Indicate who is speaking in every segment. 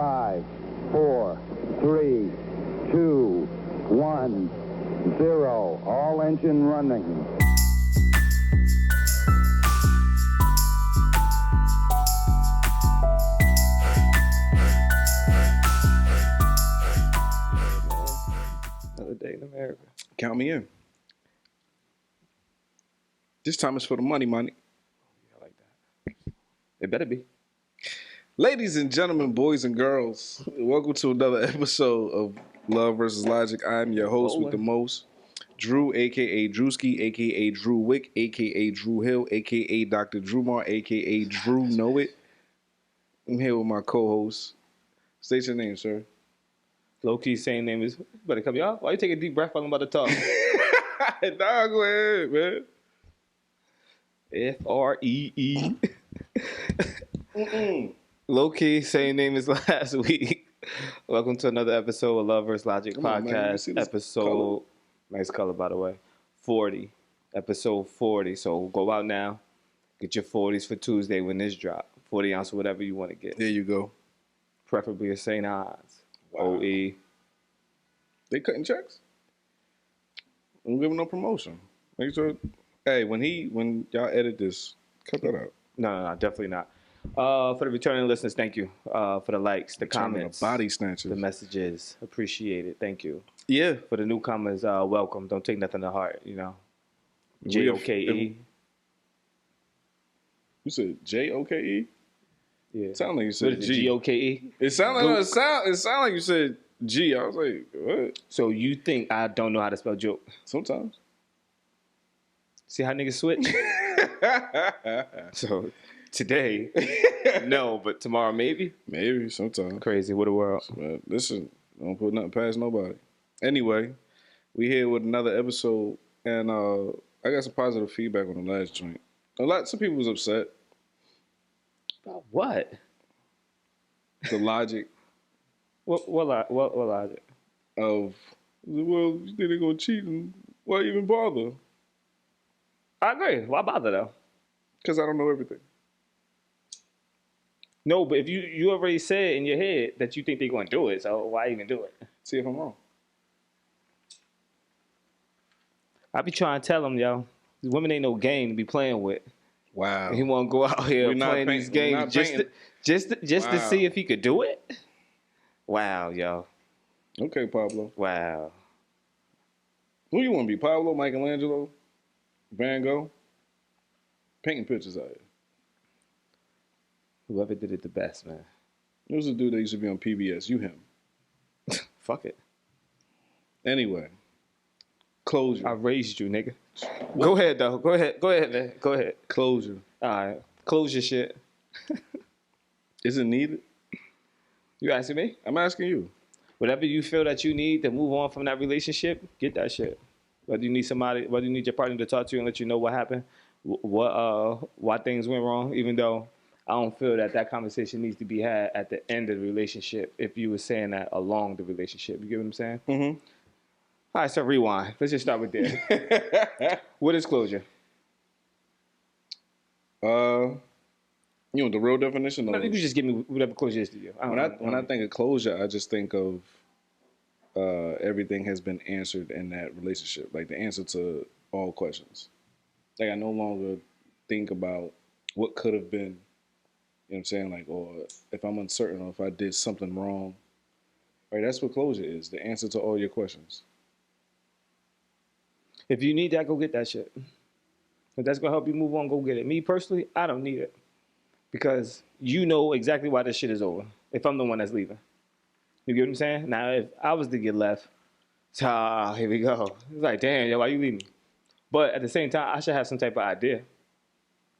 Speaker 1: 5, 4, 3, 2, 1, 0. All engine running.
Speaker 2: Another day in America.
Speaker 3: Count me in. This time it's for the money.
Speaker 2: I like that. It better be.
Speaker 3: Ladies and gentlemen, boys and girls, welcome to another episode of Love vs. Logic. I'm your host with the most, Drew, a.k.a. Drewski, a.k.a. Drew Wick, a.k.a. Drew Hill, a.k.a. Dr. Drumar, a.k.a. Drew Know It. I'm here with my co-host. State your name, sir.
Speaker 2: Low-key same name is, better come y'all. Why you take a deep breath while I'm about to talk?
Speaker 3: Nah, go ahead, man.
Speaker 2: F-R-E-E. Low-key same name as last week. Welcome to another episode of Love vs. Logic podcast. Episode, color. Nice color by the way, 40. Episode 40. So go out now. Get your 40s for Tuesday when this drop. 40 ounce, whatever you want to get.
Speaker 3: There you go.
Speaker 2: Preferably a St. Ives.
Speaker 3: Wow.
Speaker 2: OE.
Speaker 3: They cutting checks? I'm giving no promotion. Make sure. Hey, when y'all edit this, cut that out.
Speaker 2: No, definitely not. For the returning listeners, thank you. For the likes, the comments,
Speaker 3: the body snatchers,
Speaker 2: the messages, appreciate it. Thank you.
Speaker 3: Yeah.
Speaker 2: For the newcomers, welcome. Don't take nothing to heart. You know, J-O-K-E.
Speaker 3: You said J-O-K-E?
Speaker 2: Yeah.
Speaker 3: It sounded like you said G.
Speaker 2: G-O-K-E.
Speaker 3: It sounded like you said G. I was like, what?
Speaker 2: So you think I don't know how to spell joke?
Speaker 3: Sometimes.
Speaker 2: See how niggas switch? So today, no, but tomorrow maybe?
Speaker 3: Maybe, sometimes.
Speaker 2: Crazy, what a world.
Speaker 3: But listen, don't put nothing past nobody. Anyway, we here with another episode, and I got some positive feedback on the last joint. Some people was upset.
Speaker 2: About what?
Speaker 3: The logic.
Speaker 2: What logic?
Speaker 3: Of, well, you think they're going to cheat, and why even bother?
Speaker 2: I agree. Why bother, though?
Speaker 3: Because I don't know everything.
Speaker 2: No, but if you already said in your head that you think they're going to do it, so why even do it?
Speaker 3: See if I'm wrong.
Speaker 2: I be trying to tell them, yo, women ain't no game to be playing with.
Speaker 3: Wow.
Speaker 2: He want to go out here playing these games just to see if he could do it? Wow, yo.
Speaker 3: Okay, Pablo.
Speaker 2: Wow.
Speaker 3: Who you want to be, Pablo, Michelangelo, Van Gogh? Painting pictures out here.
Speaker 2: Whoever did it the best, man.
Speaker 3: There was a dude that used to be on PBS. You him.
Speaker 2: Fuck it.
Speaker 3: Anyway. Closure.
Speaker 2: I raised you, nigga. What? Go ahead, though. Go ahead, man. Go ahead.
Speaker 3: Closure.
Speaker 2: All right. Close your shit.
Speaker 3: Is it needed?
Speaker 2: You asking me?
Speaker 3: I'm asking you.
Speaker 2: Whatever you feel that you need to move on from that relationship, get that shit. Whether you need your partner to talk to you and let you know what happened, why things went wrong, even though I don't feel that conversation needs to be had at the end of the relationship if you were saying that along the relationship. You get what I'm saying?
Speaker 3: Mm-hmm.
Speaker 2: All right, so rewind. Let's just start with there. What is closure?
Speaker 3: You know the real definition?
Speaker 2: No, you just give me whatever closure is to you.
Speaker 3: When I think of closure, I just think of everything has been answered in that relationship. Like the answer to all questions. Like I no longer think about what could have been. You know what I'm saying? Like, or if I'm uncertain or if I did something wrong. Right, that's what closure is. The answer to all your questions.
Speaker 2: If you need that, go get that shit. If that's going to help you move on, go get it. Me, personally, I don't need it. Because you know exactly why this shit is over. If I'm the one that's leaving. You get what I'm saying? Now, if I was to get left, here we go. It's like, damn, yo, why you leaving me? But at the same time, I should have some type of idea.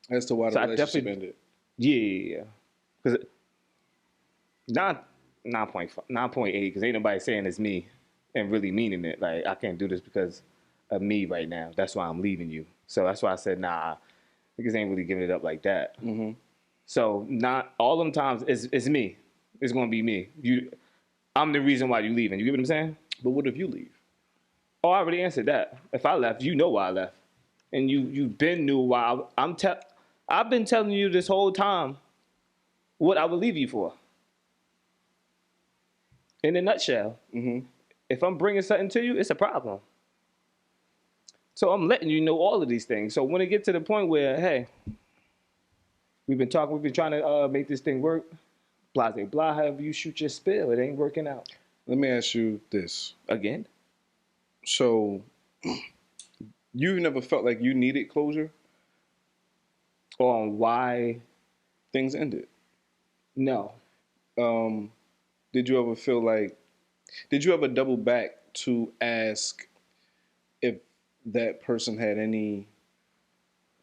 Speaker 3: As to why the relationship ended.
Speaker 2: Yeah. Because 9.8, because ain't nobody saying it's me and really meaning it. Like, I can't do this because of me right now. That's why I'm leaving you. So that's why I said, nah, niggas ain't really giving it up like that.
Speaker 3: Mm-hmm.
Speaker 2: So not all them times it's me. It's going to be me. I'm the reason why you leaving. You get what I'm saying?
Speaker 3: But what if you leave?
Speaker 2: Oh, I already answered that. If I left, you know why I left. And you've been knew why. I've been telling you this whole time what I would leave you for. In a nutshell.
Speaker 3: Mm-hmm.
Speaker 2: If I'm bringing something to you, it's a problem. So I'm letting you know all of these things. So when it gets to the point where, hey, we've been trying to make this thing work, blah, blah, blah, however you shoot your spill, it ain't working out.
Speaker 3: Let me ask you this.
Speaker 2: Again?
Speaker 3: So, you never felt like you needed closure?
Speaker 2: On why?
Speaker 3: Things ended.
Speaker 2: No.
Speaker 3: Did you ever double back to ask if that person had any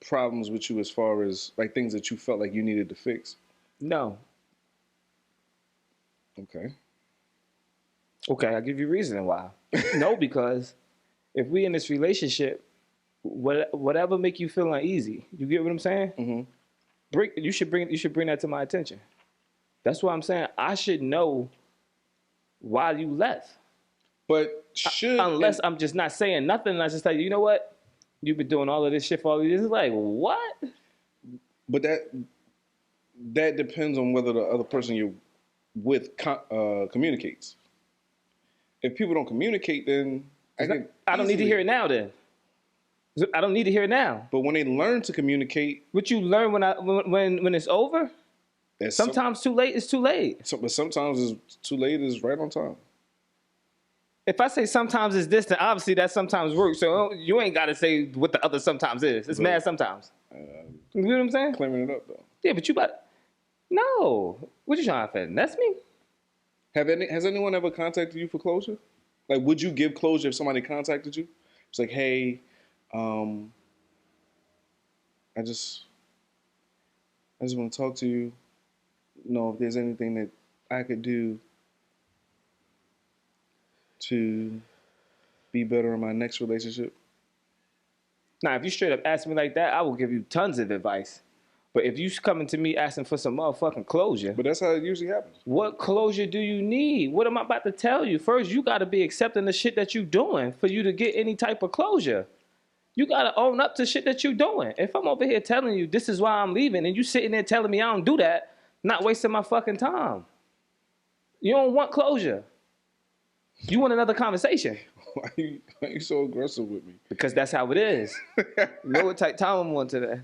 Speaker 3: problems with you as far as like things that you felt like you needed to fix?
Speaker 2: No.
Speaker 3: Okay.
Speaker 2: Okay, I'll give you reasoning why. No, because if we in this relationship, whatever make you feel uneasy, you get what I'm saying?
Speaker 3: Mm-hmm.
Speaker 2: You should bring that to my attention. That's what I'm saying. I should know why you left.
Speaker 3: But
Speaker 2: unless I'm just not saying nothing, and I just tell you, you know what? You've been doing all of this shit for all of this. It's like, what?
Speaker 3: But that depends on whether the other person you're with communicates. If people don't communicate, then
Speaker 2: I don't need to hear it now. Then I don't need to hear it now.
Speaker 3: But when they learn to communicate,
Speaker 2: what you learn when it's over. Sometimes too late is too late.
Speaker 3: But sometimes it's too late is right on time.
Speaker 2: If I say sometimes it's this, then obviously that sometimes works. So you ain't got to say what the other sometimes is. It's mad sometimes. You know what I'm saying?
Speaker 3: Claiming it up though.
Speaker 2: Yeah, but no. What you trying to finesse me?
Speaker 3: Has anyone ever contacted you for closure? Like, would you give closure if somebody contacted you? It's like, hey, I just want to talk to you. Know if there's anything that I could do to be better in my next relationship.
Speaker 2: Now, if you straight up ask me like that, I will give you tons of advice. But if you coming to me asking for some motherfucking closure.
Speaker 3: But that's how it usually happens.
Speaker 2: What closure do you need? What am I about to tell you? First, you got to be accepting the shit that you doing for you to get any type of closure. You got to own up to shit that you doing. If I'm over here telling you this is why I'm leaving and you sitting there telling me I don't do that, not wasting my fucking time. You don't want closure. You want another conversation.
Speaker 3: Why are you so aggressive with me?
Speaker 2: Because that's how it is. You know what type time I'm on today.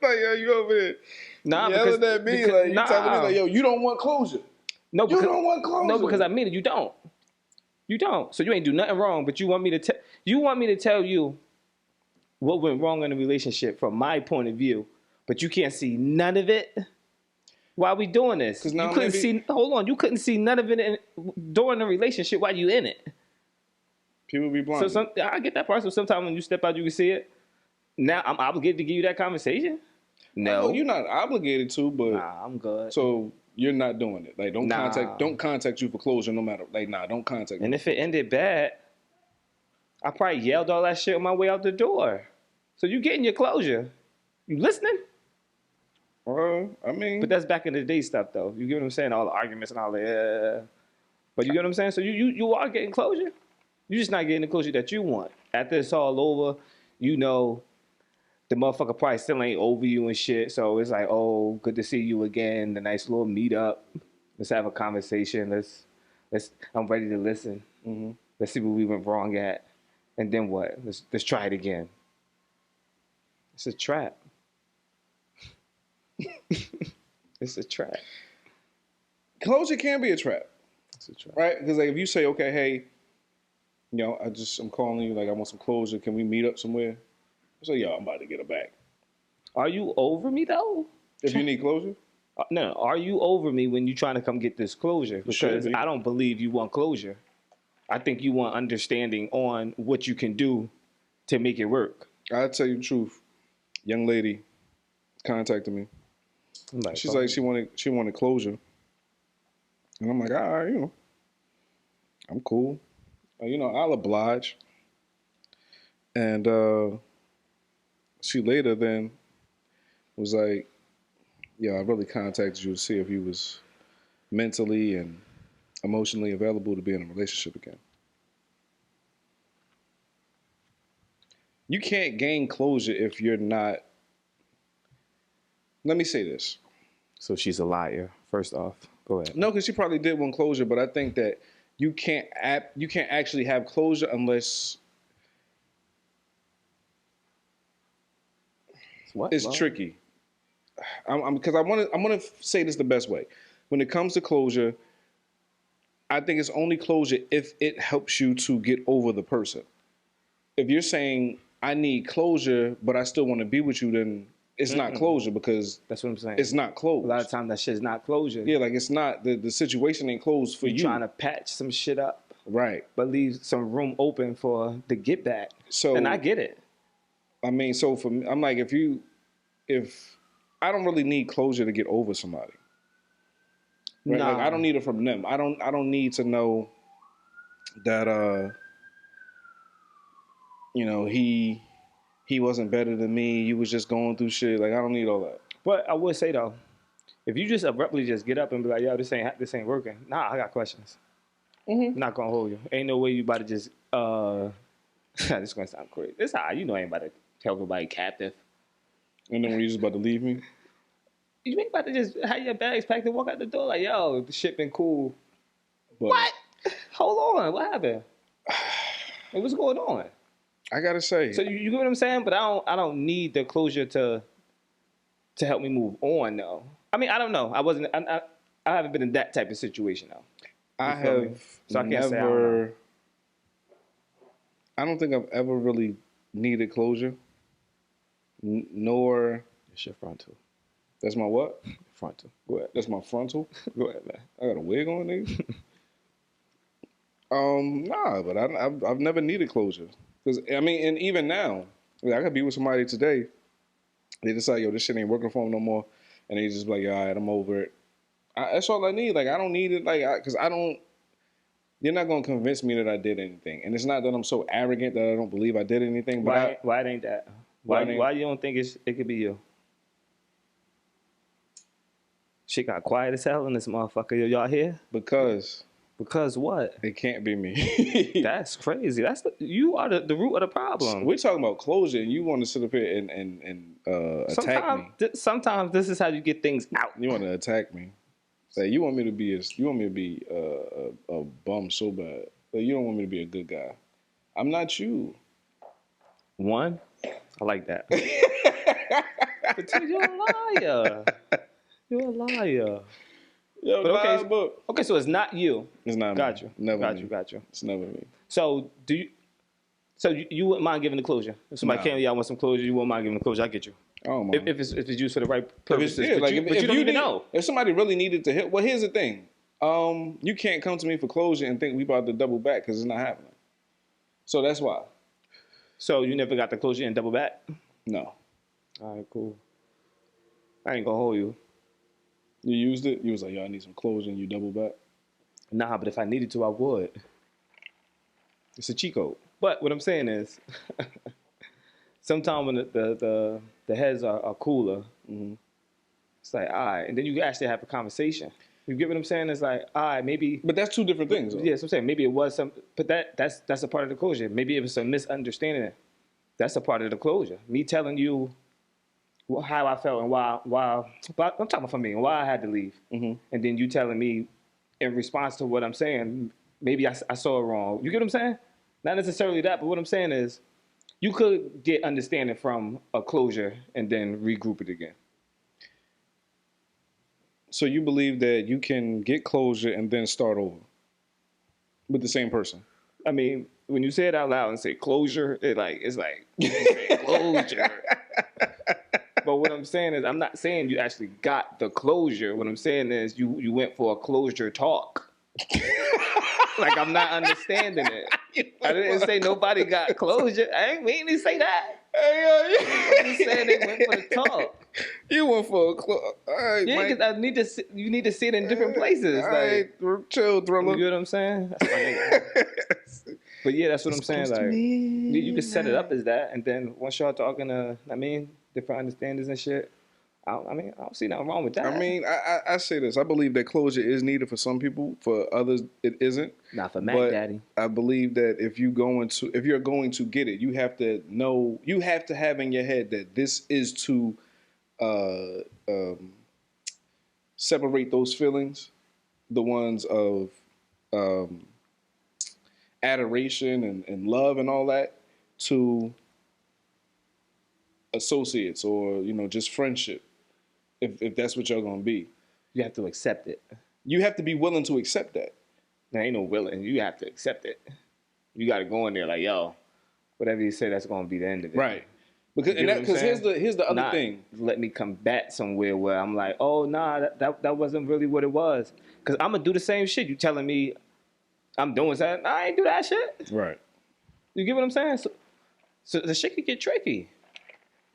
Speaker 3: Like, yo, you over there yelling at me. Like, you telling me, like, yo, you don't want closure.
Speaker 2: No,
Speaker 3: you don't want closure.
Speaker 2: No, because I mean it. You don't. You don't. So you ain't do nothing wrong, but you want me to tell you what went wrong in the relationship from my point of view, but you can't see none of it. Why are we doing this?
Speaker 3: Because now
Speaker 2: you couldn't see none of it during the relationship while you in it.
Speaker 3: People be blind.
Speaker 2: So I get that part. So sometimes when you step out, you can see it. Now I'm obligated to give you that conversation. No,
Speaker 3: you're not obligated to, but
Speaker 2: nah, I'm good.
Speaker 3: So you're not doing it. Like, don't contact you for closure, no matter. Like, don't contact.
Speaker 2: And if it ended bad, I probably yelled all that shit on my way out the door. So you getting your closure? You listening?
Speaker 3: I mean,
Speaker 2: but that's back in the day stuff, though. You get what I'm saying? All the arguments and all that. But you get what I'm saying? So you are getting closure. You're just not getting the closure that you want. After it's all over, you know, the motherfucker probably still ain't over you and shit. So it's like, oh, good to see you again. The nice little meet up. Let's have a conversation. I'm ready to listen. Mm-hmm. Let's see what we went wrong at. And then what? Let's try it again. It's a trap. It's a trap.
Speaker 3: Closure can be a trap.
Speaker 2: It's a trap.
Speaker 3: Right? Because like if you say, okay, hey, you know, I'm calling you, like I want some closure. Can we meet up somewhere? I say, yo, I'm about to get her back.
Speaker 2: Are you over me though?
Speaker 3: If you need closure?
Speaker 2: No. Are you over me when you trying to come get this closure? Because
Speaker 3: be.
Speaker 2: I don't believe you want closure. I think you want understanding on what you can do to make it work.
Speaker 3: I'll tell you the truth. Young lady contacted me. She's like, she wanted closure. And I'm like, all right, you know, I'm cool. You know, I'll oblige. And she later then was like, yeah, I really contacted you to see if you was mentally and emotionally available to be in a relationship again. You can't gain closure if you're not. Let me say this.
Speaker 2: So she's a liar. First off, go ahead.
Speaker 3: No, because she probably did want closure, but I think that you can't actually have closure unless
Speaker 2: What?
Speaker 3: it's tricky. Because I want to say this the best way. When it comes to closure, I think it's only closure if it helps you to get over the person. If you're saying I need closure, but I still want to be with you, then it's not closure because
Speaker 2: That's what I'm saying.
Speaker 3: it's not closed.
Speaker 2: A lot of times that shit's not closure.
Speaker 3: Yeah, like it's not the situation ain't closed for you.
Speaker 2: You're trying to patch some shit up,
Speaker 3: right?
Speaker 2: but leave some room open for the get back.
Speaker 3: So,
Speaker 2: and I get it.
Speaker 3: I mean, so for me, I'm like, if I don't really need closure to get over somebody, right?
Speaker 2: Nah.
Speaker 3: Like I don't need it from them. I don't need to know that you know, he wasn't better than me. You was just going through shit. Like I don't need all that.
Speaker 2: But I would say though, if you just abruptly just get up and be like, "Yo, this ain't working," nah, I got questions.
Speaker 3: Mm-hmm.
Speaker 2: Not gonna hold you. Ain't no way you about to just this is gonna sound crazy. This how you know I ain't about to tell nobody captive.
Speaker 3: And then when you just about to leave me,
Speaker 2: You ain't about to just have your bags packed and walk out the door like, "Yo, the shit been cool."
Speaker 3: but
Speaker 2: What? Hold on, what happened? Hey, what's going on?
Speaker 3: I gotta say,
Speaker 2: So you get what I'm saying? But I don't need the closure to help me move on though. I mean, I don't know. I haven't been in that type of situation though.
Speaker 3: I
Speaker 2: feel me?
Speaker 3: have
Speaker 2: So I can't say I don't
Speaker 3: never.
Speaker 2: know.
Speaker 3: I don't think I've ever really needed closure. Nor
Speaker 2: It's your frontal.
Speaker 3: that's my what?
Speaker 2: Frontal. Go ahead.
Speaker 3: That's my frontal.
Speaker 2: Go ahead, man.
Speaker 3: I got a wig on, nigga. Nah, but I've never needed closure. Because I mean, and even now, I could be with somebody today. They decide, yo, this shit ain't working for them no more, and they just be like, all right, I'm over it. That's all I need. Like I don't need it. Like because I don't. You're not gonna convince me that I did anything, and it's not that I'm so arrogant that I don't believe I did anything. But
Speaker 2: Why it ain't that? Why you don't think it could be you? Shit got quiet as hell in this motherfucker. Y'all here?
Speaker 3: because
Speaker 2: Because what?
Speaker 3: it can't be me.
Speaker 2: That's crazy. You are the root of the problem.
Speaker 3: We're talking about closure, and you want to sit up here and attack me.
Speaker 2: Sometimes this is how you get things out.
Speaker 3: You want to attack me. Say you want me to be a bum so bad. Like, you don't want me to be a good guy. I'm not you.
Speaker 2: One, I like that. But two, you're a liar. You're a liar.
Speaker 3: Yo,
Speaker 2: But okay,
Speaker 3: book.
Speaker 2: Okay, so it's not you.
Speaker 3: It's not
Speaker 2: Got
Speaker 3: me.
Speaker 2: you.
Speaker 3: Never
Speaker 2: Got
Speaker 3: me.
Speaker 2: you. Got you.
Speaker 3: It's never me.
Speaker 2: So you wouldn't mind giving the closure? If somebody came to you, I want some closure, you wouldn't mind giving the closure. I get you.
Speaker 3: Oh my.
Speaker 2: If it's used for the right purposes.
Speaker 3: Yeah,
Speaker 2: but you don't even know.
Speaker 3: If somebody really needed to hit, well, here's the thing. You can't come to me for closure and think we about to double back because it's not happening. So that's why.
Speaker 2: So you never got the closure and double back?
Speaker 3: No.
Speaker 2: All right, cool. I ain't gonna hold you.
Speaker 3: You used it. You was like, yo, I need some closure, and you double back.
Speaker 2: Nah, but if I needed to, I would. It's a cheat code. But what I'm saying is, sometimes when the heads are cooler, it's like, all right. And then you actually have a conversation. You get what I'm saying? It's like, all right, maybe.
Speaker 3: But that's two different things. Though.
Speaker 2: Yes, I'm saying maybe it was some, but that's a part of the closure. Maybe it was a misunderstanding. That's a part of the closure. Me telling you how I felt and why but I'm talking for me and why I had to leave, and then you telling me in response to what I'm saying, maybe I saw it wrong. You get what I'm saying? Not necessarily that, but what I'm saying is, you could get understanding from a closure and then regroup it again.
Speaker 3: So you believe that you can get closure and then start over with the same person?
Speaker 2: I mean, when you say it out loud and say closure, it's like you say closure. But what I'm saying is, I'm not saying you actually got the closure. What I'm saying is you went for a closure talk. Like, I'm not understanding it. I didn't say nobody got closure. I ain't mean to say that. I'm just saying they went for the talk.
Speaker 3: You went for a close. All right,
Speaker 2: Yeah, because you need to see it in different places.
Speaker 3: All
Speaker 2: like,
Speaker 3: right, chill, Thriller.
Speaker 2: you get what I'm saying? That's my nigga. But yeah, that's what I'm saying. Like, you can set it up as that, and then once y'all talking, different understandings and shit. I don't see nothing wrong with that.
Speaker 3: I mean, I say this. I believe that closure is needed for some people. For others, it isn't.
Speaker 2: Not for Mac
Speaker 3: but
Speaker 2: Daddy.
Speaker 3: I believe that if you're going to get it, you have to know. You have to have in your head that this is to separate those feelings, the ones of adoration and love and all that, to associates or, you know, just friendship, if that's what y'all gonna be.
Speaker 2: You have to accept it.
Speaker 3: You have to be willing to accept that.
Speaker 2: There ain't no willing. You have to accept it. You got to go in there like, yo, whatever you say, that's going to be the end of it.
Speaker 3: Right. Because here's the other
Speaker 2: Not
Speaker 3: thing.
Speaker 2: Let me come back somewhere where I'm like, oh, nah, that wasn't really what it was. Because I'm going to do the same shit. You telling me I'm doing something? I ain't do that shit.
Speaker 3: Right.
Speaker 2: You get what I'm saying? So the shit could get tricky.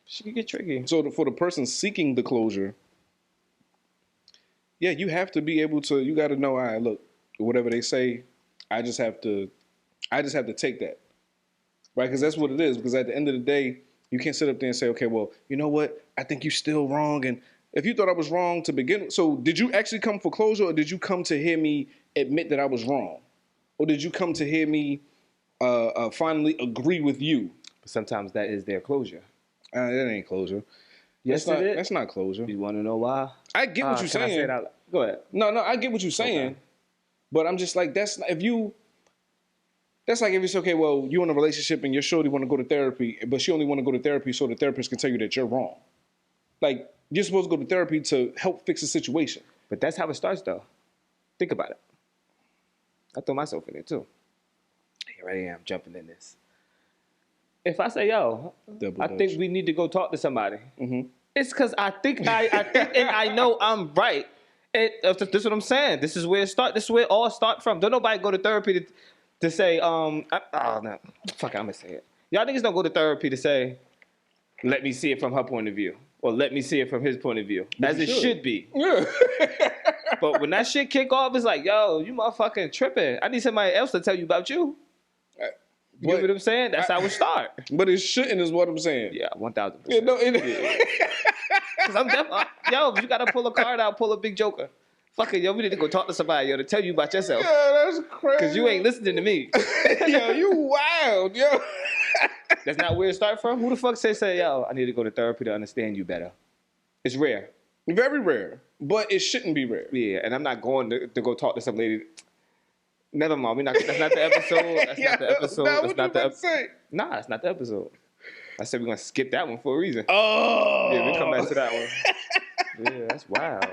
Speaker 2: Shit could get tricky.
Speaker 3: So for the person seeking the closure, yeah, you have to be able to, you got to know, all right, look, whatever they say, I just have to take that. Right? Because that's what it is. Because at the end of the day, you can't sit up there and say, okay, well, you know what? I think you're still wrong. And if you thought I was wrong to begin with, so did you actually come for closure, or did you come to hear me admit that I was wrong? Or did you come to hear me finally agree with you?
Speaker 2: But sometimes that is their closure.
Speaker 3: That ain't closure.
Speaker 2: Yes,
Speaker 3: it
Speaker 2: is.
Speaker 3: That's not closure.
Speaker 2: You want to know why?
Speaker 3: I get what you're
Speaker 2: Can I say
Speaker 3: saying.
Speaker 2: it out loud? Go ahead.
Speaker 3: No, I get what you're saying.
Speaker 2: Okay.
Speaker 3: But I'm just like, that's like if you say, okay, well, you're in a relationship and your shorty want to go to therapy, but she only want to go to therapy so the therapist can tell you that you're wrong. Like, you're supposed to go to therapy to help fix the situation.
Speaker 2: But that's how it starts, though. Think about it. I throw myself in it, too. Here I am, jumping in this. If I say, yo, I think we need to go talk to somebody, it's because I think and I know I'm right. This is what I'm saying. This is where it starts. This is where it all starts from. Don't nobody go to therapy to say, no. Fuck it, I'm going to say it. Y'all niggas don't go to therapy to say, let me see it from her point of view. Or let me see it from his point of view. As it should be.
Speaker 3: Yeah.
Speaker 2: But when that shit kick off, it's like, yo, you motherfucking tripping. I need somebody else to tell you about you. You know what I'm saying? That's how it start.
Speaker 3: But it shouldn't is what I'm saying.
Speaker 2: Yeah, 1,000%.
Speaker 3: Yeah, no,
Speaker 2: Because I'm definitely, yo, if you got to pull a card out, pull a big joker. Fuck it, yo, we need to go talk to somebody, yo, to tell you about yourself.
Speaker 3: Yeah, that's crazy.
Speaker 2: Because you ain't listening to me.
Speaker 3: Yo, you wild, yo.
Speaker 2: That's not where it start from? Who the fuck say, yo, I need to go to therapy to understand you better? It's rare.
Speaker 3: Very rare. But it shouldn't be rare.
Speaker 2: Yeah, and I'm not going to go talk to some lady. Never mind. That's not the episode. That's not the episode.
Speaker 3: Nah,
Speaker 2: that's not the episode. Nah, that's not the episode. I said we're going to skip that one for a reason.
Speaker 3: Oh.
Speaker 2: Yeah, we'll come back to that one. Yeah, that's wild.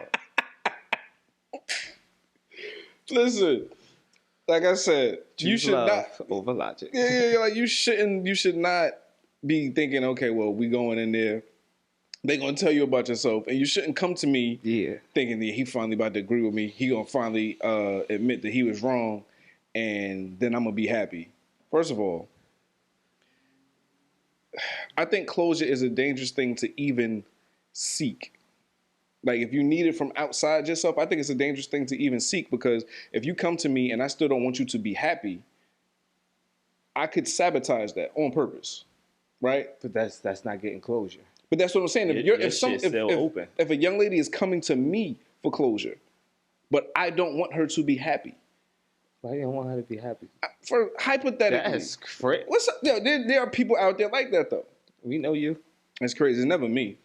Speaker 3: Listen, like I said, you should not
Speaker 2: over logic.
Speaker 3: Yeah, like you should not be thinking, okay, well, we going in there. They gonna tell you about yourself, and you shouldn't come to me thinking that he finally about to agree with me. He gonna finally admit that he was wrong, and then I'm gonna be happy. First of all, I think closure is a dangerous thing to even seek. Like, if you need it from outside yourself, I think it's a dangerous thing to even seek, because if you come to me and I still don't want you to be happy, I could sabotage that on purpose, right?
Speaker 2: But that's not getting closure.
Speaker 3: But that's what I'm saying. If a young lady is coming to me for closure, but I don't want her to be happy.
Speaker 2: Why you don't want her to be happy?
Speaker 3: For hypothetically.
Speaker 2: That's crazy.
Speaker 3: What's up? There are people out there like that, though.
Speaker 2: We know you.
Speaker 3: It's crazy. It's never me.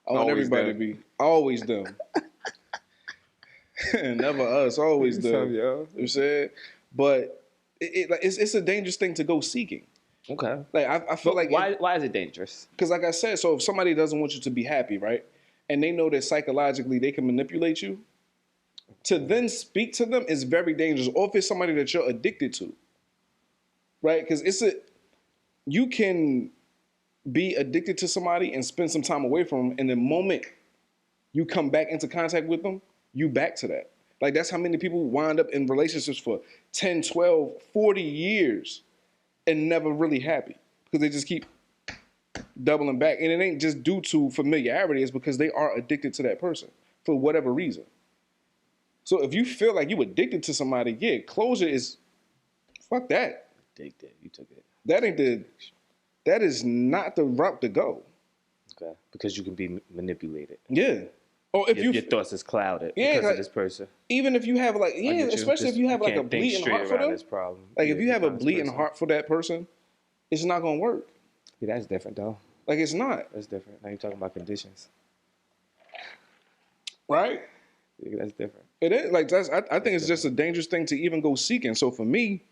Speaker 3: I want everybody to be always them. Never us. Always them. You know what I'm saying? But it's a dangerous thing to go seeking.
Speaker 2: Okay.
Speaker 3: Like I feel like
Speaker 2: why is it dangerous?
Speaker 3: Because like I said, so if somebody doesn't want you to be happy, right, and they know that psychologically they can manipulate you, to then speak to them is very dangerous. Or if it's somebody that you're addicted to, right? Because you can be addicted to somebody and spend some time away from them, and the moment you come back into contact with them, you back to that. Like, that's how many people wind up in relationships for 10, 12, 40 years and never really happy, because they just keep doubling back. And it ain't just due to familiarity, it's because they are addicted to that person for whatever reason. So if you feel like you addicted to somebody, yeah, closure is, fuck that.
Speaker 2: Addicted, you took it.
Speaker 3: That is not the route to go.
Speaker 2: Okay, because you can be manipulated.
Speaker 3: Yeah. Or if
Speaker 2: your thoughts is clouded because of this person.
Speaker 3: Even if you have especially if you have like a bleeding heart for them. Like if you have a bleeding heart for that person, it's not gonna work.
Speaker 2: Yeah, that's different though.
Speaker 3: Like, it's not.
Speaker 2: That's different. Now you're talking about conditions.
Speaker 3: Right?
Speaker 2: Yeah, that's different.
Speaker 3: It is like I think it's just a dangerous thing to even go seeking. So for me,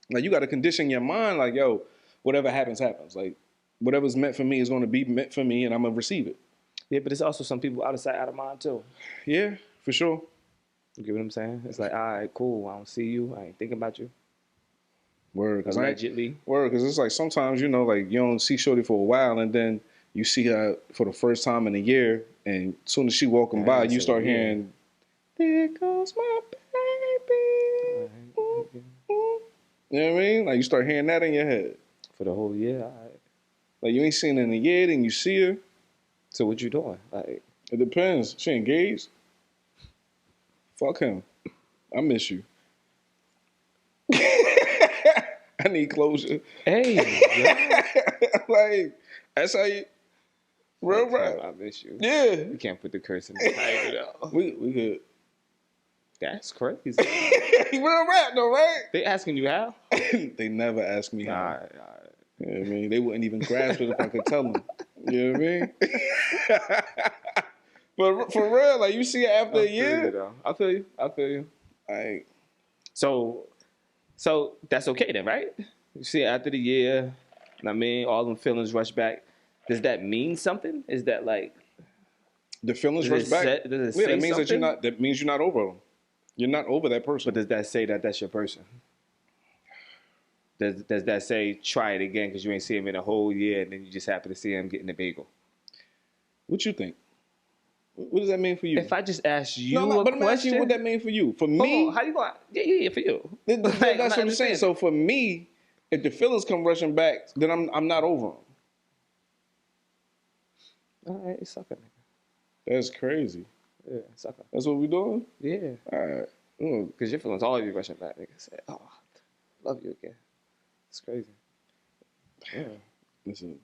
Speaker 3: like you got to condition your mind, like yo, whatever happens, happens. Like whatever's meant for me is going to be meant for me, and I'm gonna receive it.
Speaker 2: Yeah, but it's also some people out of sight, out of mind too.
Speaker 3: Yeah, for sure.
Speaker 2: You get what I'm saying? It's like, all right, cool. I don't see you. I ain't thinking about you.
Speaker 3: Word,
Speaker 2: Allegedly.
Speaker 3: Because it's like sometimes like you don't see Shorty for a while, and then you see her for the first time in a year, and as soon as she walking by, you start hearing, "There goes my baby." You know what I mean? Like you start hearing that in your head
Speaker 2: For the whole year, all right.
Speaker 3: Like you ain't seen her in a year, then you see her.
Speaker 2: So what you doing? Like,
Speaker 3: it depends. She engaged. Fuck him. I miss you. I need closure.
Speaker 2: Hey,
Speaker 3: like that's how you. Real rap.
Speaker 2: I miss you.
Speaker 3: Yeah.
Speaker 2: You can't put the curse in the title though.
Speaker 3: We could.
Speaker 2: That's crazy.
Speaker 3: Real rap though, right?
Speaker 2: They asking you how?
Speaker 3: They never ask me how.
Speaker 2: All right.
Speaker 3: You know what I mean? They wouldn't even grasp it if I could tell them. You know what I mean? But for real, like you see it after a year.
Speaker 2: I feel you.
Speaker 3: Like,
Speaker 2: so that's okay then, right? You see it after the year. I mean, all them feelings rush back. Does that mean something? Is that like
Speaker 3: the feelings rush back?
Speaker 2: Does it say
Speaker 3: that means
Speaker 2: something?
Speaker 3: that means you're not over them. You're not over that person.
Speaker 2: But does that say that that's your person? Does that say try it again because you ain't see him in a whole year and then you just happen to see him getting a bagel?
Speaker 3: What you think? What does that mean for you?
Speaker 2: If I just ask you a
Speaker 3: but
Speaker 2: question,
Speaker 3: I'm asking you what that means for you. For me,
Speaker 2: how you going? Yeah, for you.
Speaker 3: That's what I'm saying. So for me, if the feelings come rushing back, then I'm not over them.
Speaker 2: All right, sucker.
Speaker 3: That's crazy.
Speaker 2: Yeah, sucker.
Speaker 3: That's what we doing?
Speaker 2: Yeah.
Speaker 3: All right.
Speaker 2: Because your feelings all you rushing back. Nigga say, oh, love you again. It's crazy. Yeah.
Speaker 3: Listen,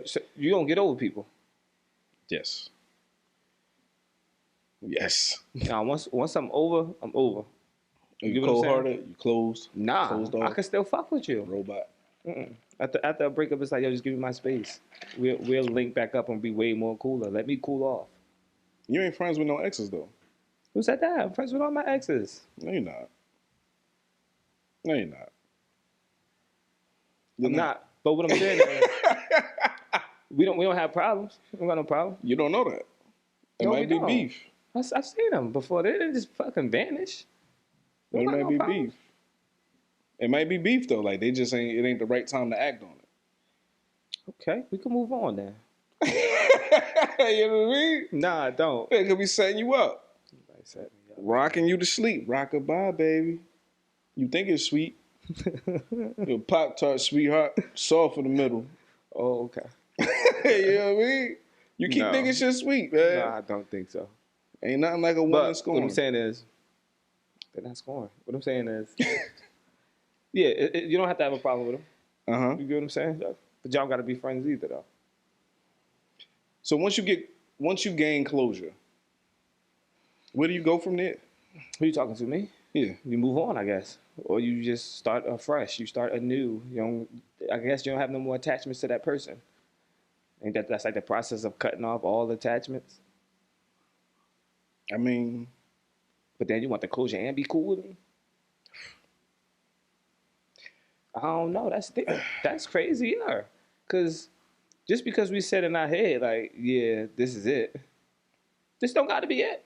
Speaker 2: So you don't get over people.
Speaker 3: Yes. Yes.
Speaker 2: Nah, once I'm over, I'm over.
Speaker 3: You cold-hearted? You closed?
Speaker 2: Nah,
Speaker 3: closed
Speaker 2: I can still fuck with you.
Speaker 3: Robot.
Speaker 2: After a breakup, it's like, yo, just give me my space. We'll link back up and be way more cooler. Let me cool off.
Speaker 3: You ain't friends with no exes, though.
Speaker 2: Who said that? I'm friends with all my exes.
Speaker 3: No, you're not.
Speaker 2: I'm not. But what I'm saying is, we don't have problems. We don't got no problem.
Speaker 3: You don't know that. It might be beef.
Speaker 2: I've seen them before. They didn't just fucking vanish.
Speaker 3: It might be beef. It might be beef though. Like they just ain't. It ain't the right time to act on it.
Speaker 2: Okay, we can move on then.
Speaker 3: You know what I mean?
Speaker 2: Nah, don't.
Speaker 3: It could be setting you up.
Speaker 2: Set me up.
Speaker 3: Rocking you to sleep. Rock-a-bye, baby. You think it's sweet. Your Pop-Tart, sweetheart. Soft in the middle.
Speaker 2: Oh, okay.
Speaker 3: You know what I mean? You keep thinking shit sweet, man.
Speaker 2: Nah, I don't think so.
Speaker 3: Ain't nothing like a woman scoring.
Speaker 2: What I'm saying is, they're not scoring. What I'm saying is, yeah, you don't have to have a problem with them. You get what I'm saying? But y'all got to be friends either, though.
Speaker 3: So once you gain closure, where do you go from there?
Speaker 2: Who you talking to, me?
Speaker 3: Yeah.
Speaker 2: You move on, I guess. Or you just start afresh. You start anew. I guess you don't have no more attachments to that person. And that's like the process of cutting off all attachments.
Speaker 3: I mean,
Speaker 2: but then you want the closure and be cool with me? I don't know. That's crazy, yeah. Because just because we said in our head, like, yeah, this is it. This don't got to be it.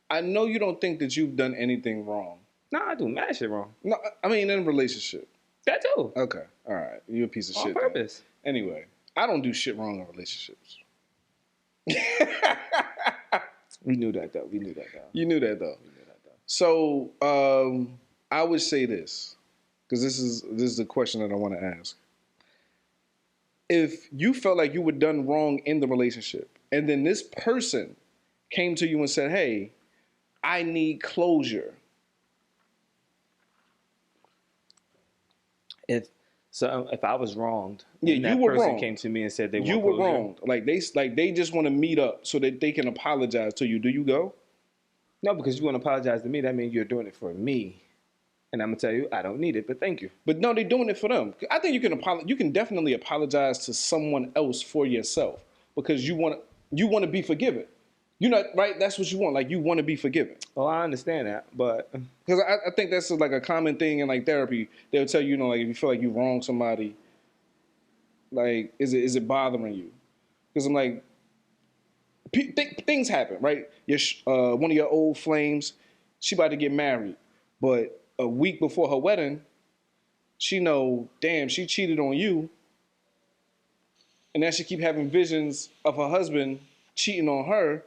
Speaker 3: I know you don't think that you've done anything wrong.
Speaker 2: No, I do mad shit wrong.
Speaker 3: No, I mean in a relationship.
Speaker 2: That too.
Speaker 3: Okay, all right. You a piece of shit.
Speaker 2: On purpose.
Speaker 3: Then. Anyway, I don't do shit wrong in relationships.
Speaker 2: We knew that though.
Speaker 3: You knew that though. So I would say this, because this is the question that I want to ask. If you felt like you were done wrong in the relationship, and then this person came to you and said, "Hey, I need closure."
Speaker 2: If I was wronged,
Speaker 3: yeah,
Speaker 2: and
Speaker 3: you
Speaker 2: that
Speaker 3: were
Speaker 2: person
Speaker 3: wrong.
Speaker 2: Came to me and said they want
Speaker 3: you were
Speaker 2: closure,
Speaker 3: wronged. Like they just want to meet up so that they can apologize to you. Do you go?
Speaker 2: No, because you want to apologize to me. That means you're doing it for me, and I'm gonna tell you I don't need it. But thank you.
Speaker 3: But no, they're doing it for them. I think you can definitely apologize to someone else for yourself because you want to be forgiven. You're not right. That's what you want. Like, you want to be forgiven.
Speaker 2: Oh, I understand that, but
Speaker 3: Because I think that's like a common thing in like therapy. They'll tell you, like, if you feel like you wrong somebody, like, is it bothering you? Because I'm like, things happen, right? One of your old flames, she about to get married, but a week before her wedding, she know, damn, she cheated on you, and now she keep having visions of her husband cheating on her.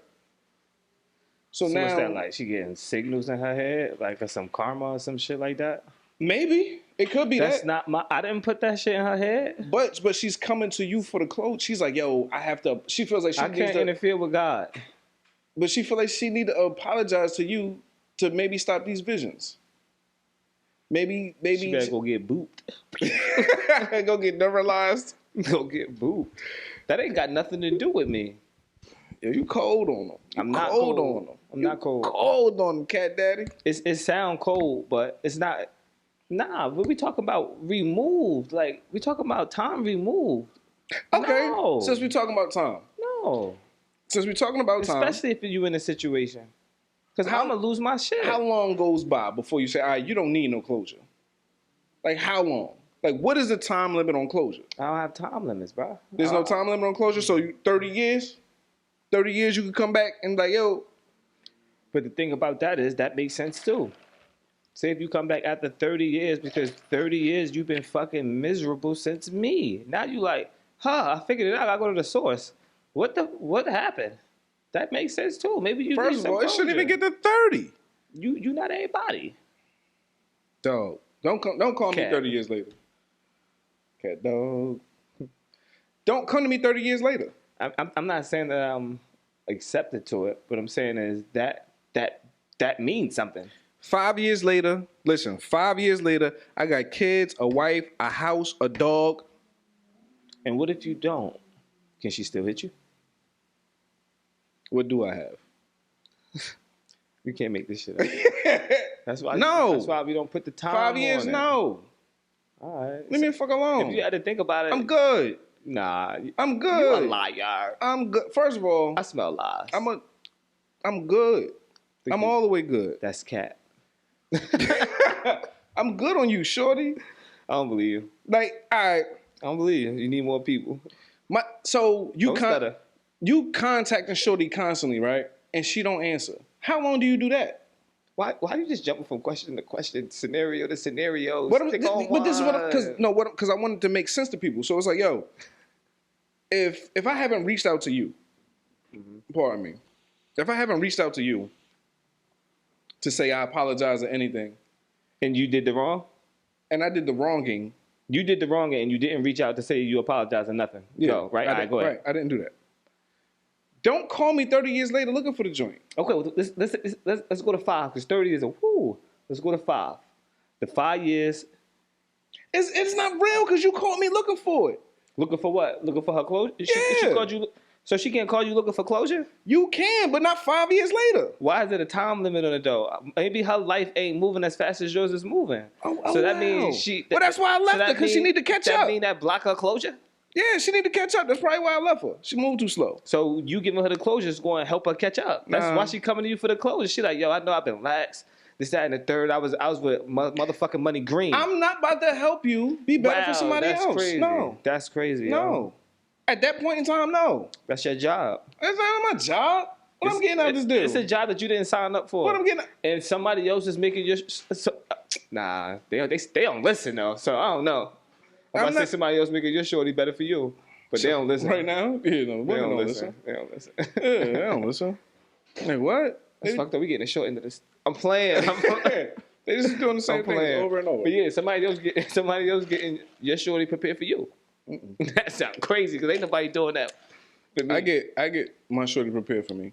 Speaker 3: So now,
Speaker 2: what's that like? She getting signals in her head, like some karma or some shit like that.
Speaker 3: maybe it could be
Speaker 2: That's
Speaker 3: that.
Speaker 2: not my. I didn't put that shit in her head.
Speaker 3: But she's coming to you for the clothes. She's like, yo, I have to. She feels like she
Speaker 2: I
Speaker 3: needs
Speaker 2: can't
Speaker 3: to.
Speaker 2: interfere with God.
Speaker 3: But she feels like she need to apologize to you to maybe stop these visions. Maybe
Speaker 2: She better go get booped.
Speaker 3: go get neuralized.
Speaker 2: Go get booped. That ain't got nothing to do with me.
Speaker 3: Yeah, you cold on them.
Speaker 2: I'm not cold
Speaker 3: on them.
Speaker 2: I'm not cold.
Speaker 3: Cold on them, cat daddy.
Speaker 2: It sound cold, but it's not. Nah, what we talking about removed? Like, we talking about time removed.
Speaker 3: Okay.
Speaker 2: No.
Speaker 3: Since we're talking about time.
Speaker 2: No.
Speaker 3: Since we're talking about time.
Speaker 2: Especially if you in a situation. Because I'm going to lose my shit.
Speaker 3: How long goes by before you say, all right, you don't need no closure? Like, how long? Like, what is the time limit on closure?
Speaker 2: I don't have time limits, bro.
Speaker 3: There's no time limit on closure? So 30 years? 30 years you can come back and like, yo.
Speaker 2: But the thing about that is that makes sense too. Say if you come back after 30 years, because 30 years you've been fucking miserable since me. Now you like, I figured it out. I go to the source. What happened? That makes sense too. Maybe you
Speaker 3: First
Speaker 2: need
Speaker 3: of
Speaker 2: some
Speaker 3: all, it shouldn't even
Speaker 2: closure.
Speaker 3: get to 30.
Speaker 2: You not everybody.
Speaker 3: Dog. Don't call me
Speaker 2: Cat.
Speaker 3: 30 years later. Cat dog. Don't come to me 30 years later.
Speaker 2: I'm not saying that I'm accepted to it, but I'm saying is that means something.
Speaker 3: 5 years later, listen, 5 years later, I got kids, a wife, a house, a dog.
Speaker 2: And what if you don't? Can she still hit you?
Speaker 3: What do I have?
Speaker 2: You can't make this shit up. That's why.
Speaker 3: No.
Speaker 2: That's why we don't put the time.
Speaker 3: 5 years,
Speaker 2: on it.
Speaker 3: no.
Speaker 2: All right.
Speaker 3: Leave me the fuck alone.
Speaker 2: If you had to think about it,
Speaker 3: I'm good.
Speaker 2: Nah,
Speaker 3: I'm
Speaker 2: you
Speaker 3: good.
Speaker 2: a liar.
Speaker 3: I'm good. First of all,
Speaker 2: I smell lies.
Speaker 3: I'm good. I'm all the way good.
Speaker 2: That's cat.
Speaker 3: I'm good on you, shorty.
Speaker 2: I don't believe you.
Speaker 3: Like, all right.
Speaker 2: I don't believe you. You need more people.
Speaker 3: So
Speaker 2: Don't stutter.
Speaker 3: you contacting shorty constantly, right? And she don't answer. How long do you do that?
Speaker 2: Why you just jumping from question to question, scenario to scenario?
Speaker 3: But this is what because I wanted to make sense to people. So it's like, yo, if I haven't reached out to you, pardon me, if I haven't reached out to you to say I apologize or anything,
Speaker 2: and you did the wrong,
Speaker 3: and I did the wronging,
Speaker 2: you did the wrong, and you didn't reach out to say you apologize or nothing.
Speaker 3: yeah,
Speaker 2: Go, right? All right, go ahead.
Speaker 3: Right, I didn't do that. Don't call me 30 years later looking for the joint.
Speaker 2: Okay, well, let's go to 5 because 30 is a whoo. Let's go to 5. The 5 years.
Speaker 3: It's not real because you called me looking for it.
Speaker 2: Looking for what? Looking for her closure?
Speaker 3: Yeah.
Speaker 2: She called you. So she can't call you looking for closure?
Speaker 3: You can, but not 5 years later.
Speaker 2: Why is it a time limit on it though? Maybe her life ain't moving as fast as yours is moving. So that means she.
Speaker 3: Well, that's why I left her, because she need to catch up.
Speaker 2: That mean that block her closure?
Speaker 3: Yeah, she need to catch up. That's probably why I left her. She moved too slow.
Speaker 2: So you giving her the closure is going to help her catch up. That's why she coming to you for the closure. She like, yo, I know I've been lax. This, that, and the third. I was with motherfucking Money Green.
Speaker 3: I'm not about to help you be better for somebody
Speaker 2: that's
Speaker 3: else.
Speaker 2: Crazy.
Speaker 3: No.
Speaker 2: That's crazy.
Speaker 3: No.
Speaker 2: Yo.
Speaker 3: At that point in time, no.
Speaker 2: That's your job.
Speaker 3: That's not my job. What I'm getting out of this deal?
Speaker 2: It's a job that you didn't sign up for.
Speaker 3: What I'm getting
Speaker 2: and somebody else is making your... nah, they don't listen though, so I don't know. I say somebody else making your shorty better for you, but they don't listen.
Speaker 3: Right now? Yeah, no,
Speaker 2: they don't listen. They don't listen.
Speaker 3: Yeah, they don't listen. Like, what?
Speaker 2: That's fucked up. We getting a short into this. I'm playing.
Speaker 3: They just doing the same thing over and over.
Speaker 2: But yeah, somebody else getting your shorty prepared for you. That sounds crazy because ain't nobody doing that.
Speaker 3: I get my shorty prepared for me.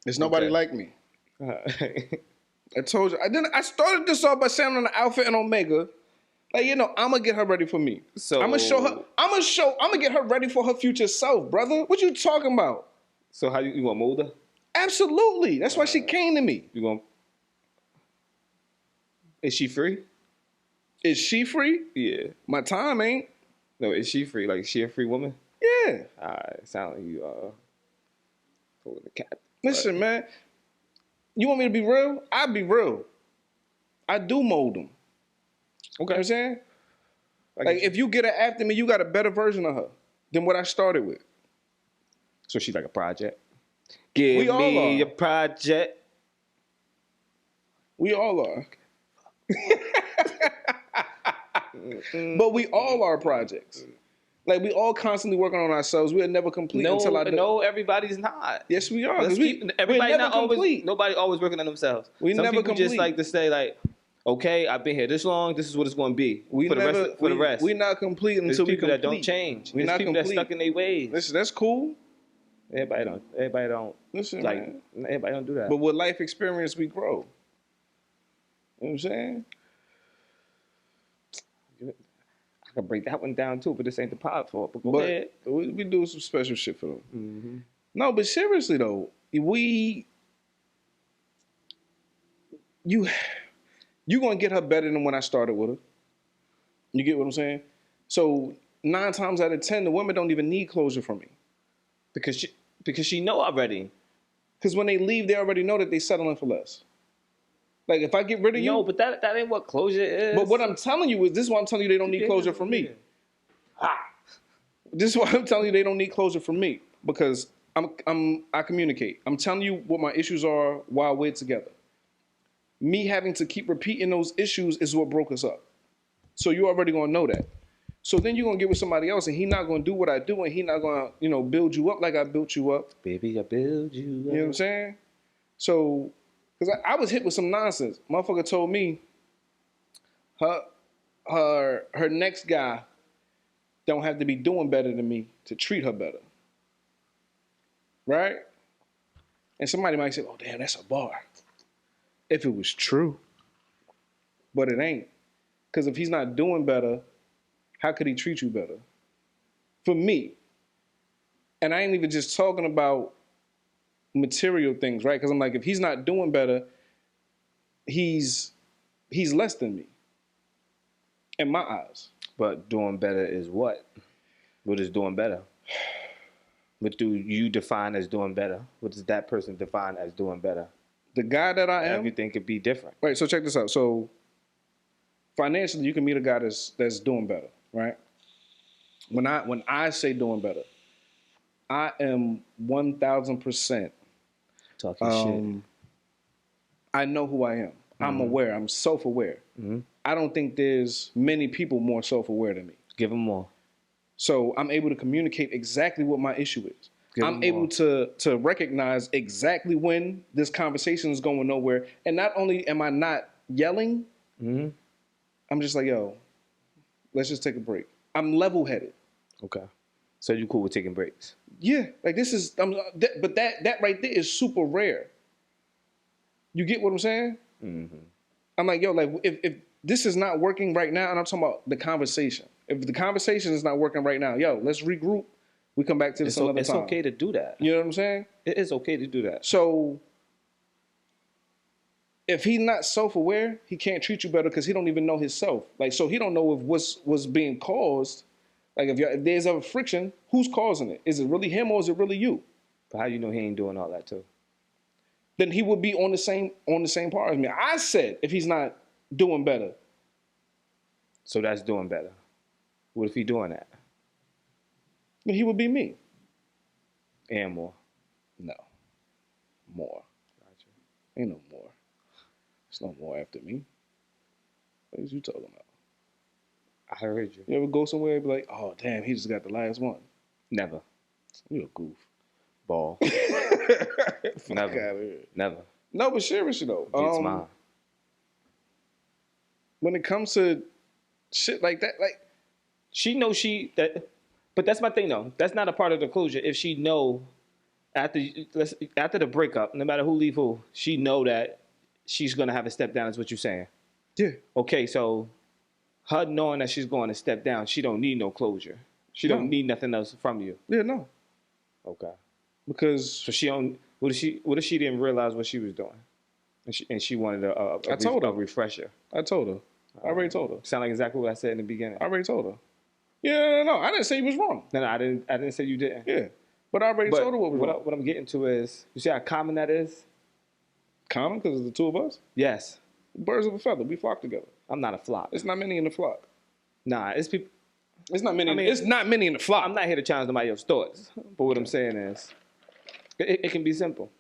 Speaker 3: There's nobody like me. I told you. I started this off by saying on the Alpha and Omega, like, I'm gonna get her ready for me. So I'm gonna get her ready for her future self, brother. What you talking about?
Speaker 2: So how you gonna mold her?
Speaker 3: Absolutely. That's why she came to me.
Speaker 2: Is she free?
Speaker 3: Is she free?
Speaker 2: Yeah.
Speaker 3: My time ain't.
Speaker 2: No, is she free? Like, is she a free woman?
Speaker 3: Yeah.
Speaker 2: Alright, sound like you Holding the cap.
Speaker 3: Listen, man. You want me to be real? I be real. I do mold them. Okay. You know what I'm saying? Like, if you get her after me, you got a better version of her than what I started with.
Speaker 2: So she's like a project. Give
Speaker 3: We all
Speaker 2: me
Speaker 3: are.
Speaker 2: a project.
Speaker 3: We all are. But we all are projects. Like, we all constantly working on ourselves. We're never complete until I do.
Speaker 2: No, everybody's not.
Speaker 3: Yes, we are.
Speaker 2: Let's keep,
Speaker 3: We're
Speaker 2: everybody
Speaker 3: never
Speaker 2: not always.
Speaker 3: complete.
Speaker 2: Nobody always working on themselves.
Speaker 3: We
Speaker 2: Some
Speaker 3: never
Speaker 2: people just
Speaker 3: complete.
Speaker 2: like to say like, okay, I've been here this long. This is what it's going to be
Speaker 3: We
Speaker 2: for
Speaker 3: never,
Speaker 2: the rest.
Speaker 3: We're not complete
Speaker 2: There's
Speaker 3: until we
Speaker 2: people
Speaker 3: complete.
Speaker 2: that don't change.
Speaker 3: We're
Speaker 2: There's
Speaker 3: not
Speaker 2: people
Speaker 3: complete.
Speaker 2: that stuck in their ways.
Speaker 3: Listen, that's cool.
Speaker 2: Everybody don't.
Speaker 3: Listen,
Speaker 2: Like,
Speaker 3: man.
Speaker 2: everybody don't do that.
Speaker 3: But with life experience, we grow. You know what I'm saying?
Speaker 2: I can break that one down too, but this ain't the pod for it. But go
Speaker 3: But
Speaker 2: ahead.
Speaker 3: we do some special shit for them.
Speaker 2: Mm-hmm.
Speaker 3: No, but seriously though, you gonna get her better than when I started with her. You get what I'm saying? So 9 times out of 10, the women don't even need closure from me.
Speaker 2: Because she know already.
Speaker 3: Because when they leave, they already know that they settling for less. Like, if I get rid of you...
Speaker 2: No, but that ain't what closure is.
Speaker 3: But what I'm telling you is, this is why I'm telling you they don't need closure from me. This is why I'm telling you they don't need closure from me. Because I communicate. I'm telling you what my issues are while we're together. Me having to keep repeating those issues is what broke us up. So you already gonna know that. So then you're gonna get with somebody else and he not gonna do what I do and he not gonna, build you up like I built you up.
Speaker 2: Baby, I build you up.
Speaker 3: You know what I'm saying? So, because I was hit with some nonsense. Motherfucker told me her next guy don't have to be doing better than me to treat her better. Right? And somebody might say, oh, damn, that's a bar. If it was true. But it ain't. Because if he's not doing better, how could he treat you better? For me. And I ain't even just talking about material things, right? Because I'm like, if he's not doing better, he's less than me. In my eyes.
Speaker 2: But doing better is what? What is doing better? What do you define as doing better? What does that person define as doing better?
Speaker 3: The guy that I am.
Speaker 2: Everything could be different.
Speaker 3: Right, so check this out. So financially, you can meet a guy that's doing better, right? When I say doing better, I am 1,000%
Speaker 2: talking shit.
Speaker 3: I know who I am. Mm-hmm. I'm aware. I'm self-aware. Mm-hmm. I don't think there's many people more self-aware than me.
Speaker 2: Give them more.
Speaker 3: So I'm able to communicate exactly what my issue is. I'm able to recognize exactly when this conversation is going nowhere. And not only am I not yelling, mm-hmm. I'm just like, yo, let's just take a break. I'm level-headed.
Speaker 2: Okay. So you cool with taking breaks?
Speaker 3: Yeah. Like this is, but that right there is super rare. You get what I'm saying? Mm-hmm. I'm like, yo, like if this is not working right now, and I'm talking about the conversation. If the conversation is not working right now, yo, let's regroup. We come back to this another time.
Speaker 2: It's okay to do that.
Speaker 3: You know what I'm saying?
Speaker 2: It is okay to do that.
Speaker 3: So if he's not self-aware, he can't treat you better because he don't even know himself. Like, so he don't know if what's being caused. Like, if there's ever friction, who's causing it? Is it really him or is it really you?
Speaker 2: But how do you know he ain't doing all that too?
Speaker 3: Then he would be on the same par as me. I said if he's not doing better.
Speaker 2: So that's doing better. What if he doing that?
Speaker 3: Then he would be me.
Speaker 2: And more.
Speaker 3: No. More. Gotcha. Ain't no more. There's no more after me. What is you talking about?
Speaker 2: I heard you.
Speaker 3: You ever go somewhere and be like, oh, damn, he just got the last one?
Speaker 2: Never.
Speaker 3: You a goof.
Speaker 2: Ball. Never. Never.
Speaker 3: No, but seriously, though.
Speaker 2: It's mine.
Speaker 3: When it comes to shit like that, like...
Speaker 2: She knows but that's my thing, though. That's not a part of the closure. If she know after the breakup, no matter who leave who, she know that she's going to have a step down is what you're saying.
Speaker 3: Yeah.
Speaker 2: Okay, so her knowing that she's going to step down, she don't need no closure. She don't need nothing else from you.
Speaker 3: Yeah, no.
Speaker 2: Okay.
Speaker 3: Because...
Speaker 2: So she don't... What if she didn't realize what she was doing? And she wanted a refresher.
Speaker 3: I told her. I already told her.
Speaker 2: Sound like exactly what I said in the beginning.
Speaker 3: I already told her. Yeah, no. I didn't say you was wrong.
Speaker 2: No, I didn't say you didn't.
Speaker 3: Yeah. But I already
Speaker 2: But
Speaker 3: told her what was wrong.
Speaker 2: what I'm getting to is, you see how common that is?
Speaker 3: Common because it's the two of us.
Speaker 2: Yes.
Speaker 3: Birds of a feather. We flock together.
Speaker 2: I'm not a flock.
Speaker 3: It's not many in the flock.
Speaker 2: Nah, it's people.
Speaker 3: It's not many.
Speaker 2: I mean,
Speaker 3: it's not many in the flock.
Speaker 2: I'm not here to challenge nobody else's thoughts. But what I'm saying is, it can be simple.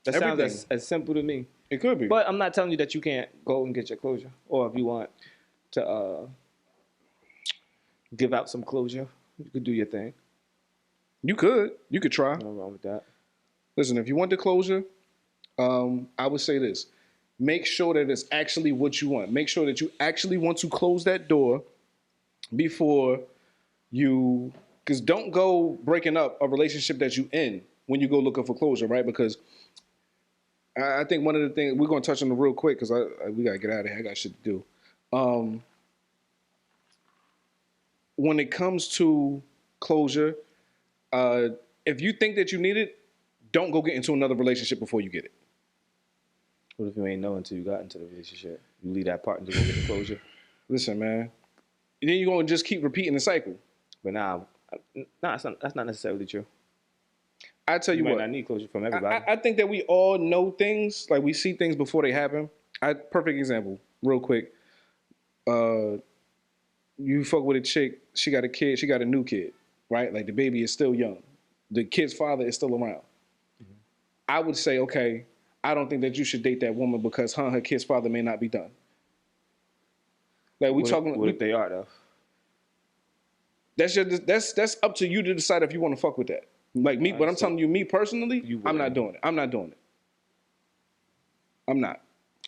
Speaker 2: That
Speaker 3: Everything.
Speaker 2: sounds as simple to me.
Speaker 3: It could be.
Speaker 2: But I'm not telling you that you can't go and get your closure. Or if you want to give out some closure, you could do your thing.
Speaker 3: You could try.
Speaker 2: Nothing wrong with that.
Speaker 3: Listen, if you want the closure, I would say this. Make sure that it's actually what you want. Make sure that you actually want to close that door before you... Because don't go breaking up a relationship that you in when you go looking for closure, right? Because I think one of the things... We're going to touch on it real quick because we got to get out of here. I got shit to do. When it comes to closure, if you think that you need it, don't go get into another relationship before you get it.
Speaker 2: What if you ain't know until you got into the relationship? You leave that part and just go get the closure.
Speaker 3: Listen, man. And then you're going to just keep repeating the cycle.
Speaker 2: But that's not necessarily true.
Speaker 3: I tell you
Speaker 2: might
Speaker 3: what.
Speaker 2: not need closure from everybody.
Speaker 3: I think that we all know things. Like, we see things before they happen. Perfect example, real quick. You fuck with a chick. She got a kid. She got a new kid, right? Like, the baby is still young. The kid's father is still around. Mm-hmm. I would say, okay, I don't think that you should date that woman because her kid's father may not be done. Like,
Speaker 2: What if they are, though?
Speaker 3: That's up to you to decide if you want to fuck with that. Like me, but I'm telling you, me personally, I'm not doing it. I'm not doing it. I'm not.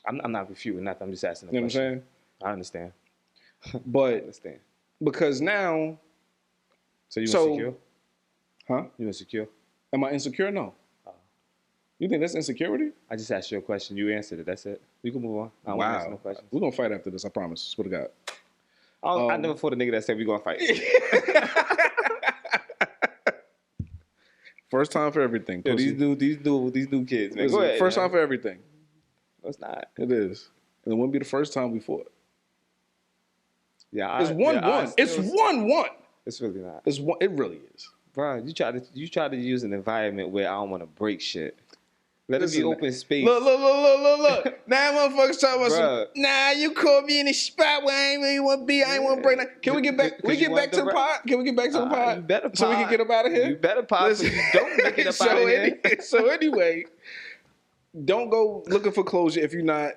Speaker 2: I'm not refuting nothing. I'm just asking a
Speaker 3: You know
Speaker 2: question.
Speaker 3: what I'm saying?
Speaker 2: I understand.
Speaker 3: But
Speaker 2: I understand.
Speaker 3: Because now,
Speaker 2: So insecure?
Speaker 3: Huh?
Speaker 2: You insecure?
Speaker 3: Am I insecure? No. You think that's insecurity?
Speaker 2: I just asked you a question. You answered it. That's it. You can move on. I don't want to answer no questions.
Speaker 3: We're going to fight after this, I promise. Swear to God.
Speaker 2: I never fought a nigga that said we going to fight.
Speaker 3: First time for everything.
Speaker 2: Yo, these new kids, man.
Speaker 3: Go ahead, first time for everything.
Speaker 2: No, it's not.
Speaker 3: It is. And it wouldn't be the first time we fought.
Speaker 2: Yeah,
Speaker 3: it's 1-1. It's 1-1.
Speaker 2: It's really not.
Speaker 3: It really is.
Speaker 2: Bro, you try to use an environment where I don't want to break shit. Let it be open space.
Speaker 3: Look. Now motherfuckers talking about some, nah, you caught me in a spot where I ain't really want to be. I ain't want to break that. Can we get back? We get back to the pod? Can we get back to the pod?
Speaker 2: You better pod.
Speaker 3: So we can get up out of here?
Speaker 2: You better pod. So you don't make it up out of here.
Speaker 3: So anyway, don't go looking for closure if you're not.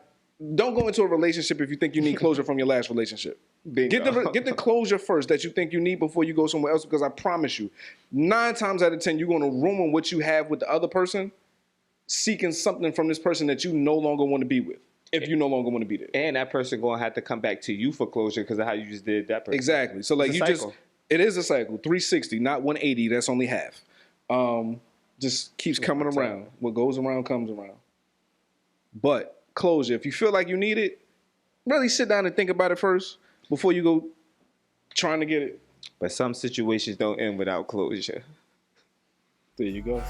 Speaker 3: Don't go into a relationship if you think you need closure from your last relationship. Get the closure first that you think you need before you go somewhere else, because I promise you, 9 times out of 10, you're going to ruin what you have with the other person, seeking something from this person that you no longer want to be with, if you no longer want to be there. And
Speaker 2: that person going to have to come back to you for closure because of how you just did that person.
Speaker 3: Exactly. So like it is a cycle, 360, not 180. That's only half. Just keeps coming around. What goes around comes around. But closure, if you feel like you need it, really sit down and think about it first before you go trying to get it.
Speaker 2: But some situations don't end without closure.
Speaker 3: There you go.